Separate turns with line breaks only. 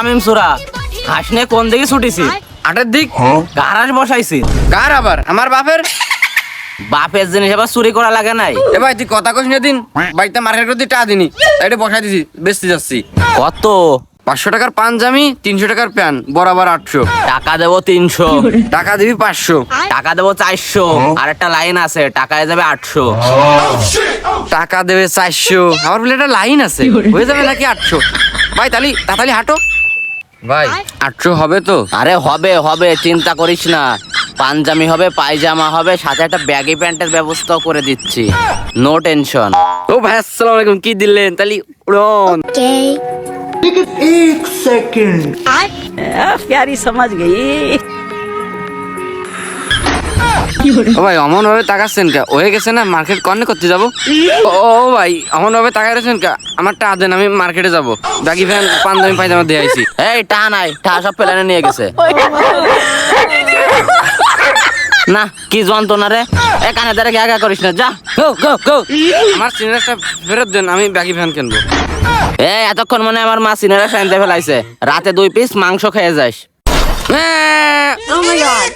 তামিম সুরা হাসনে কোন দিকে ছুটিছি?
আটের দিক।
গারাজ বসাইছি।
কার আবার? আমার বাপের।
বাপের জিনিস আবার চুরি করা লাগে নাই।
এ ভাই তুই কথা কইস না দিন, বাড়িতে মার্কেট করতে টাকা দিনি, তাই এটা বসাই দিছি, বেচতে যাচ্ছি।
কত?
500 টাকার পাঞ্জাবি, 300 টাকার প্যান, বরাবর 800।
টাকা দেবো 300,
টাকা দিবি 500।
টাকা দেবো 400, আর একটা লাইন আছে, টাকায় যাবে 800।
টাকা দেবে 400, আবার বলে একটা লাইন আছে, হয়ে যাবে নাকি 800? ভাই তাড়াতাড়ি হাঁটো ভাই। 800 হবে তো?
আরে হবে হবে, চিন্তা করিস না। পাঞ্জামি হবে, পায়জামা হবে, সাথে একটা ব্যাগি প্যান্টের ব্যবস্থাও করে দিচ্ছি, নো টেনশন।
ও ভাই আসসালামু আলাইকুম, কি দিলেন? তাহলে উড়ন।
प्यारी समझ गई।
ও ভাই অমন ভাবে তাকাচ্ছেন কা? হয়ে গেছে না, মার্কেট কর্নে করতে যাবো। ও ভাই অমন ভাবে তাকাই রয়েছেন কা? আমার টা দেন, আমি মার্কেটে যাবো। ব্যাগি ফ্যান পাঞ্জাবি পায়জামা দিয়ে আইছি।
এই টা নাই, টা সব প্ল্যানে নিয়ে গেছে। না কি যন্ত্রণা রে, এখানে দাঁড়ে গা করিস না, যা গো গো গো।
আমার সিনারটা ফেরত দেন, আমি ব্যাগি ফ্যান কিনবো।
এতক্ষণ মনে হয় আমার মা সিনেরা ফ্যানতে ফেলাইছে, রাতে 2 পিস মাংস খেয়ে যাস।
হ্যাঁ।
Oh my god.